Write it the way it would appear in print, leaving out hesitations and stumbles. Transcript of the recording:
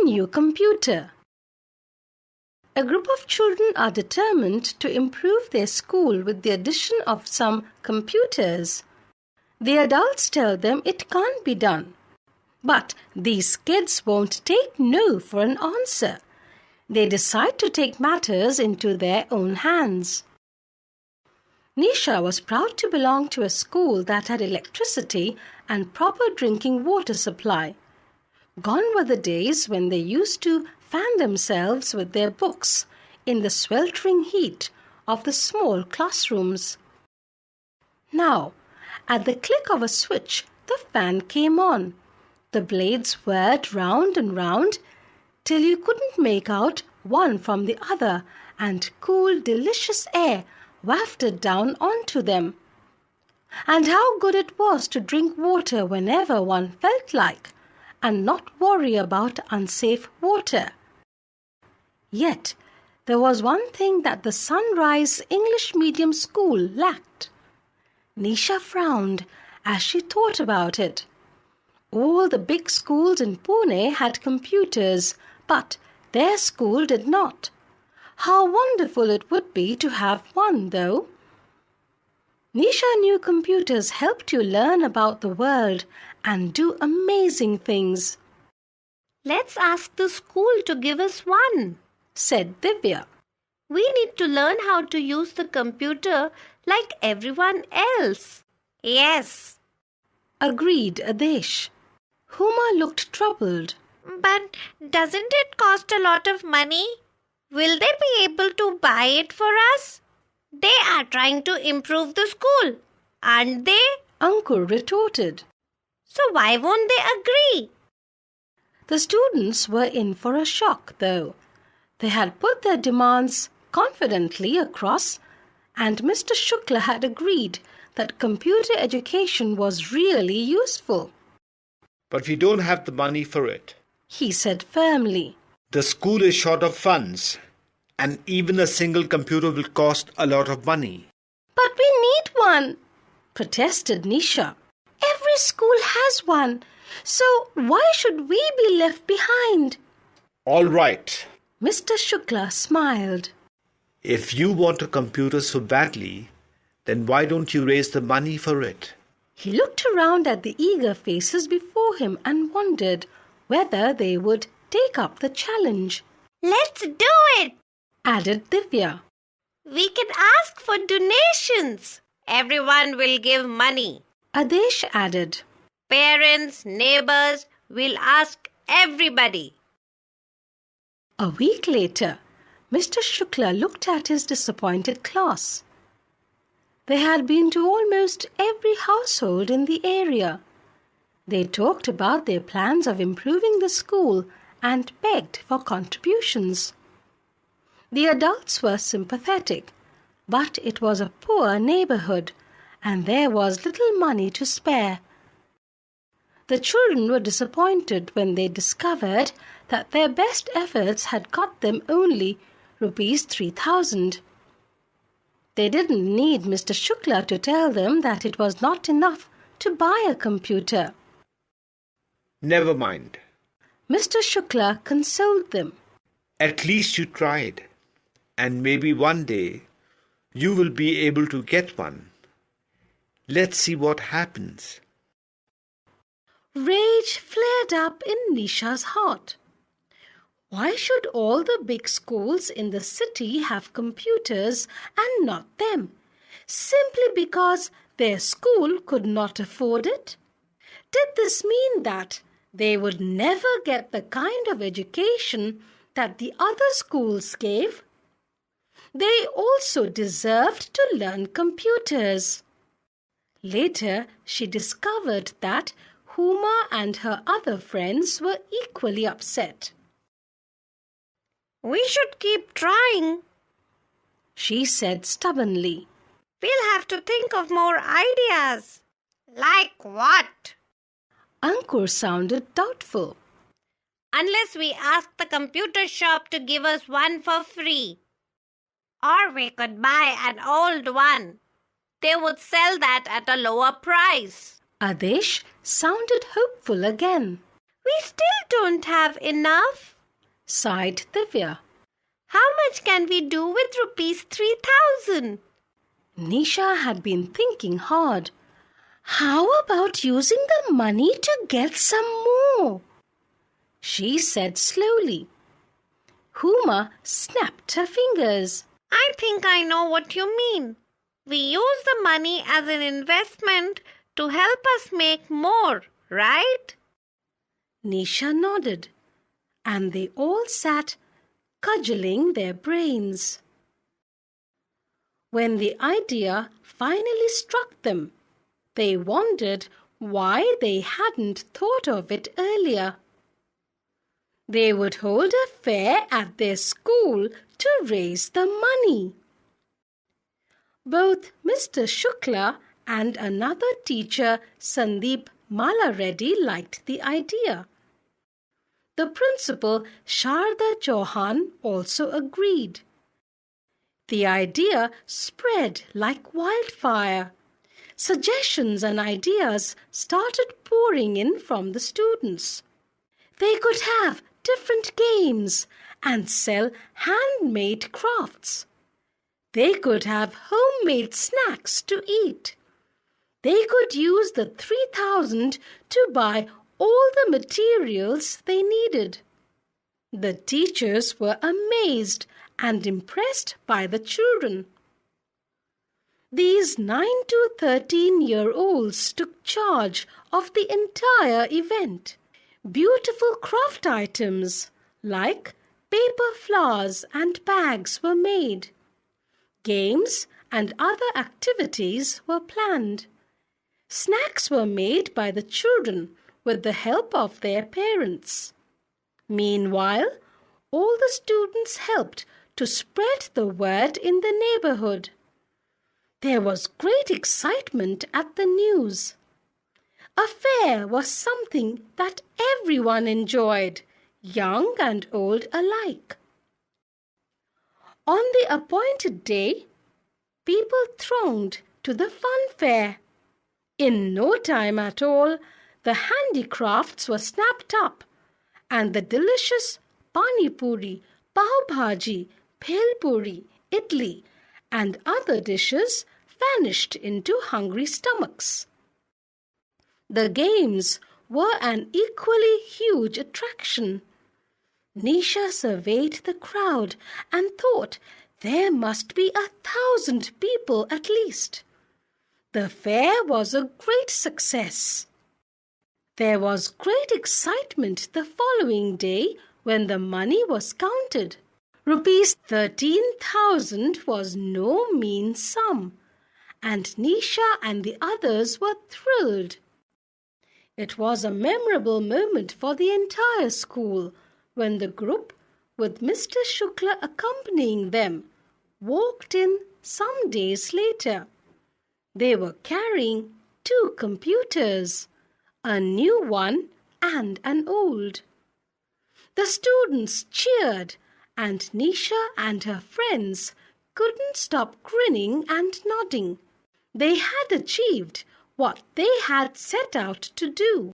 new computer. A group of children are determined to improve their school with the addition of some computers. The adults tell them it can't be done. But these kids won't take no for an answer. They decide to take matters into their own hands. Nisha was proud to belong to a school that had electricity and proper drinking water supply. Gone were the days when they used to fan themselves with their books in the sweltering heat of the small classrooms. Now, at the click of a switch, the fan came on. The blades whirred round and round till you couldn't make out one from the other, and cool, delicious air wafted down onto them. And how good it was to drink water whenever one felt like, and not worry about unsafe water. Yet, there was one thing that the Sunrise English Medium School lacked. Nisha frowned as she thought about it. All the big schools in Pune had computers, but their school did not. How wonderful it would be to have one, though. Nisha knew computers helped you learn about the world and do amazing things. Let's ask the school to give us one, said Divya. We need to learn how to use the computer like everyone else. Yes, agreed Adesh. Huma looked troubled. But doesn't it cost a lot of money? Will they be able to buy it for us? They are trying to improve the school, aren't they? Ankur retorted. So why won't they agree? The students were in for a shock, though. They had put their demands confidently across, and Mr. Shukla had agreed that computer education was really useful. But we don't have the money for it, he said firmly. The school is short of funds, and even a single computer will cost a lot of money. But we need one, protested Nisha. Every school has one, so why should we be left behind? All right, Mr. Shukla smiled. If you want a computer so badly, then why don't you raise the money for it? He looked around at the eager faces before him and wondered whether they would take up the challenge. Let's do it, added Divya. We can ask for donations. Everyone will give money, Adesh added. Parents, neighbors, will ask everybody. A week later, Mr. Shukla looked at his disappointed class. They had been to almost every household in the area. They talked about their plans of improving the school and begged for contributions. The adults were sympathetic, but it was a poor neighborhood, and there was little money to spare. The children were disappointed when they discovered that their best efforts had got them only rupees 3,000. They didn't need Mr. Shukla to tell them that it was not enough to buy a computer. Never mind, Mr. Shukla consoled them. At least you tried, and maybe one day you will be able to get one. Let's see what happens. Rage flared up in Nisha's heart. Why should all the big schools in the city have computers and not them? Simply because their school could not afford it? Did this mean that they would never get the kind of education that the other schools gave? They also deserved to learn computers. Later, she discovered that Huma and her other friends were equally upset. We should keep trying, she said stubbornly. We'll have to think of more ideas. Like what? Ankur sounded doubtful. Unless we ask the computer shop to give us one for free. Or we could buy an old one. They would sell that at a lower price. Adesh sounded hopeful again. We still don't have enough. sighed Divya. How much can we do with rupees 3,000? Nisha had been thinking hard. How about using the money to get some more? She said slowly. Huma snapped her fingers. I think I know what you mean. We use the money as an investment to help us make more, right? Nisha nodded, and they all sat cudgeling their brains. When the idea finally struck them, they wondered why they hadn't thought of it earlier. They would hold a fair at their school to raise the money. Both Mr. Shukla and another teacher, Sandeep Malareddy, liked the idea. The principal, Sharda Chauhan, also agreed. The idea spread like wildfire. Suggestions and ideas started pouring in from the students. They could have different games and sell handmade crafts. They could have homemade snacks to eat. They could use the 3,000 to buy all the materials they needed. The teachers were amazed and impressed by the children. These 9 to 13-year-olds took charge of the entire event. Beautiful craft items like paper flowers and bags were made. Games and other activities were planned. Snacks were made by the children with the help of their parents. Meanwhile, all the students helped to spread the word in the neighborhood. There was great excitement at the news. A fair was something that everyone enjoyed, young and old alike. On the appointed day, people thronged to the fun fair. In no time at all, the handicrafts were snapped up, and the delicious pani puri, pav bhaji, bhel puri, idli, and other dishes vanished into hungry stomachs. The games were an equally huge attraction. Nisha surveyed the crowd and thought there must be 1,000 people at least. The fair was a great success. There was great excitement the following day when the money was counted. Rupees 13,000 was no mean sum, and Nisha and the others were thrilled. It was a memorable moment for the entire school when the group, with Mr. Shukla accompanying them, walked in some days later. They were carrying 2 computers, a new one and an old. The students cheered, and Nisha and her friends couldn't stop grinning and nodding. They had achieved what they had set out to do.